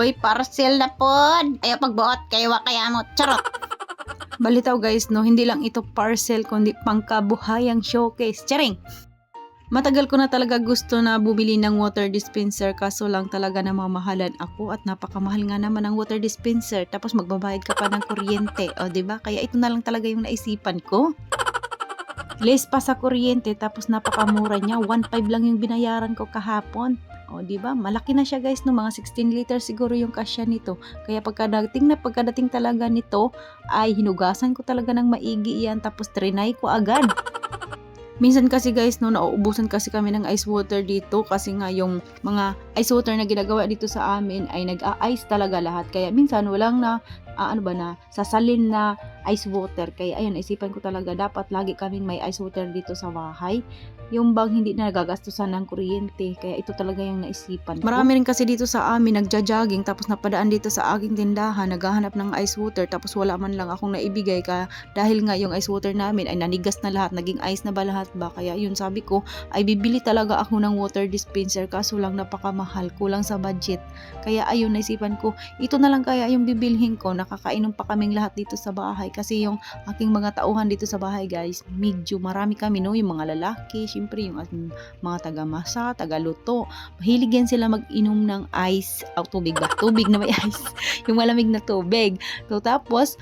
Hoy, parcel na pod. Ayaw pagbuot kayo wa kaya mo. Charot. Balitaw guys, no, hindi lang ito parcel kundi pangkabuhayang showcase. Charing! Matagal ko na talaga gusto na bumili ng water dispenser kaso lang talaga namamahalan ako at napakamahal nga naman ang water dispenser tapos magbabayad ka pa ng kuryente. O, diba? Kaya ito na lang talaga yung naisipan ko. Less pa sa kuryente tapos napakamura niya. 1.5 lang yung binayaran ko kahapon. O, diba? Malaki na siya guys, no? Mga 16 liters siguro yung kasya nito. Kaya pagkadating talaga nito ay hinugasan ko talaga ng maigi yan tapos trinay ko agad. Minsan kasi guys, no, nauubusan kasi kami ng ice water dito kasi nga yung mga ice water na ginagawa dito sa amin ay nag-a-ice talaga lahat. Kaya minsan walang sasalin na ice water. Kaya ayun, isipan ko talaga dapat lagi kaming may ice water dito sa bahay. Yung bang hindi na nagagastusan ng kuryente. Kaya ito talaga yung naisipan ko. Marami rin kasi dito sa amin nagja-jogging tapos napadaan dito sa aking tindahan, naghahanap ng ice water tapos wala man lang akong naibigay dahil nga yung ice water namin ay nanigas na lahat, naging ice na ba lahat ba? Kaya yun sabi ko ay bibili talaga ako ng water dispenser kaso lang napakamahal, kulang sa budget. Kaya ayun, naisipan ko ito na lang kaya yung bibilhin ko. Nakakainom pa kaming lahat dito sa bahay kasi yung aking mga tauhan dito sa bahay guys, medyo marami kami, no, yung mga lalaki, syempre yung mga taga-masa, taga-luto, mahilig yan sila mag-inom ng ice, tubig na may ice, yung malamig na tubig. So tapos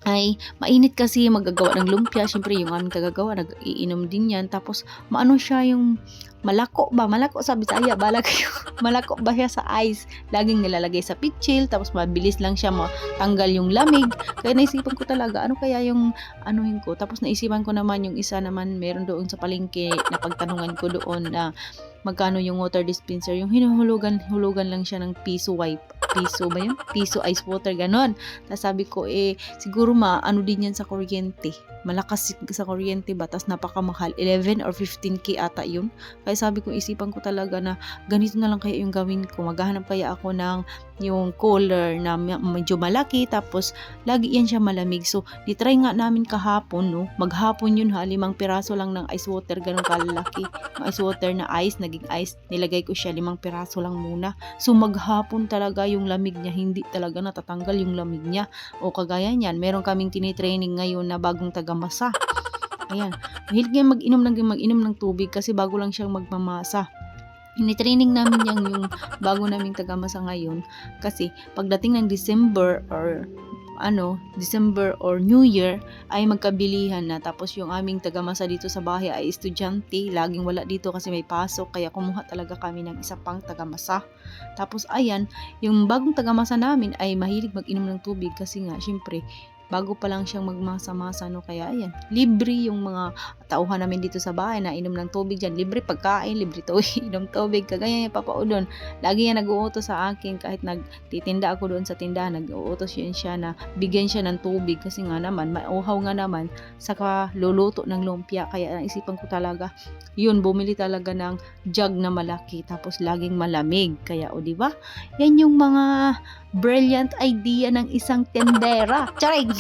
ay mainit kasi magagawa ng lumpia, syempre yung aming tagagawa nag-iinom din yan, tapos maano siya yung malako sa Bisaya, malako ba siya sa ice, laging nilalagay sa pitchil, tapos mabilis lang siya matanggal yung lamig. Kaya naisipan ko talaga ano kaya yung anuhin ko, tapos naisipan ko naman yung isa naman meron doon sa palengke na pagtanungan ko doon na magkano yung water dispenser, yung hinuhulugan lang siya ng piso ice water, ganon. Tapos sabi ko siguro ano din yan sa kuryente, malakas sa kuryente ba, tapos napakamahal, 11 or 15k ata yun. Kaya sabi ko, isipan ko talaga na ganito na lang kaya yung gawin ko, maghahanap kaya ako ng yung cooler na medyo malaki tapos lagi yan siya malamig. So nitry nga namin kahapon, no, maghapon yun 5 piraso lang ng ice water, ganun kalalaki ng ice water na ice, naging ice, nilagay ko siya 5 piraso lang muna. So maghapon talaga yung lamig niya, hindi talaga natatanggal yung lamig niya. O kagaya niyan, meron kaming tinitraining ngayon na bagong taga-masa. Ayan, mahilig yan mag-inom ng tubig kasi bago lang siyang magmamasa. Ini-training namin yung bago naming taga-masa ngayon kasi pagdating ng December or New Year ay magkabilihan na. Tapos yung aming taga-masa dito sa bahay ay estudyante, laging wala dito kasi may pasok, kaya kumuha talaga kami ng isa pang taga-masa. Tapos ayan, yung bagong taga-masa namin ay mahilig mag-inom ng tubig kasi nga syempre bago pa lang siyang magmasa-masa, no, kaya ayan, libre yung mga tauhan namin dito sa bahay na inom ng tubig dyan, libre pagkain, libre inom tubig, kagaya yung Papa Udon, lagi yan nag-uutos sa akin kahit nagtitinda ako doon sa tindahan, nag-uutos yun siya na bigyan siya ng tubig kasi nga naman, mauhaw nga naman saka luluto ng lumpia. Kaya naisipan ko talaga yun, bumili talaga ng jug na malaki tapos laging malamig. Kaya diba, yan yung mga brilliant idea ng isang tendera. Charing!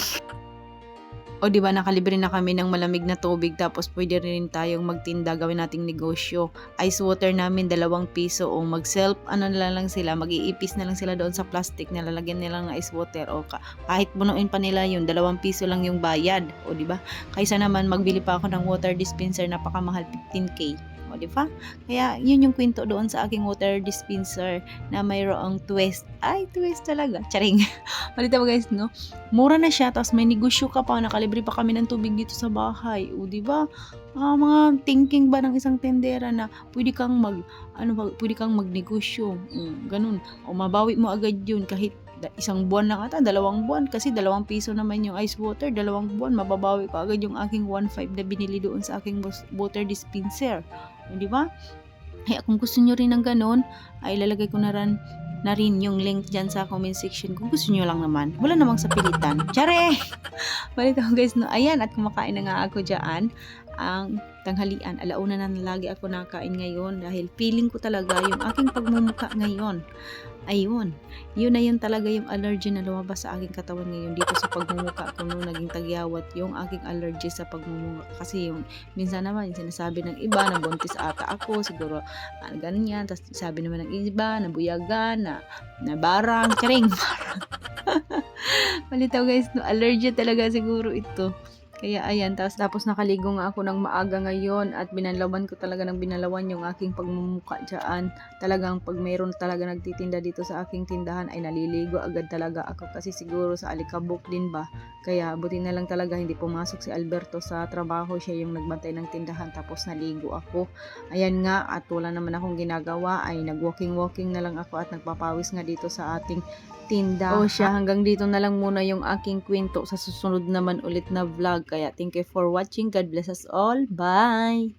O diba, nakalibre na kami ng malamig na tubig tapos pwede rin tayong magtinda, gawin nating negosyo. Ice water namin 2 piso, o mag-self lang sila, mag-iipis na lang sila doon sa plastic na lalagyan nila ng ice water, o kahit bunuin pa nila yun, 2 piso lang yung bayad. O diba, kaysa naman magbili pa ako ng water dispenser, napakamahal, 15k. O diba? Kaya yun yung kwento doon sa aking water dispenser na mayroong twist. Ay, twist talaga. Charing. Malita mo guys, no? Mura na siya, tapos may negosyo ka pa, nakalibre pa kami ng tubig dito sa bahay. O diba? Mga thinking ba ng isang tendera na pwede kang magnegosyo. Ganun. O mabawi mo agad yun kahit 1 buwan lang ata, 2 buwan, kasi 2 piso naman yung ice water, 2 buwan, mababawi ko agad yung aking 1.5 na binili doon sa aking water dispenser. Di ba? Kaya kung gusto nyo rin ng ganun, ay lalagay ko na rin yung link dyan sa comment section kung gusto nyo lang naman. Wala namang sa pilitan. Tsare! Balita ko guys, no? Ayan, at kumakain na nga ako dyan ang tanghalian. Alauna na lagi ako nakain ngayon dahil feeling ko talaga yung aking pagmumukha ngayon Ayun, yun na yun talaga yung allergy na lumabas sa aking katawan ngayon dito sa pagmumuka ko nung naging tagyawat yung aking allergy sa pagmumuka. Kasi yung minsan naman yung sinasabi ng iba na buntis ata ako, siguro ganyan. Tapos sabi naman ng iba na buyagan, na barang, charing. Malitaw guys, no, allergy talaga siguro ito. Kaya ayan, tapos nakaligo nga ako ng maaga ngayon at binalawan ko talaga ng binalawan yung aking pagmumuka dyan. Talagang pag mayroon talaga nagtitinda dito sa aking tindahan ay naliligo agad talaga ako kasi siguro sa alikabok din ba. Kaya buti na lang talaga hindi pumasok si Alberto sa trabaho, siya yung nagbantay ng tindahan tapos naligo ako. Ayan nga, at wala naman akong ginagawa ay nag-walking na lang ako at nagpapawis nga dito sa ating tinda. O siya, hanggang dito na lang muna yung aking kwento. Sa susunod naman ulit na vlog. Kaya thank you for watching. God bless us all. Bye!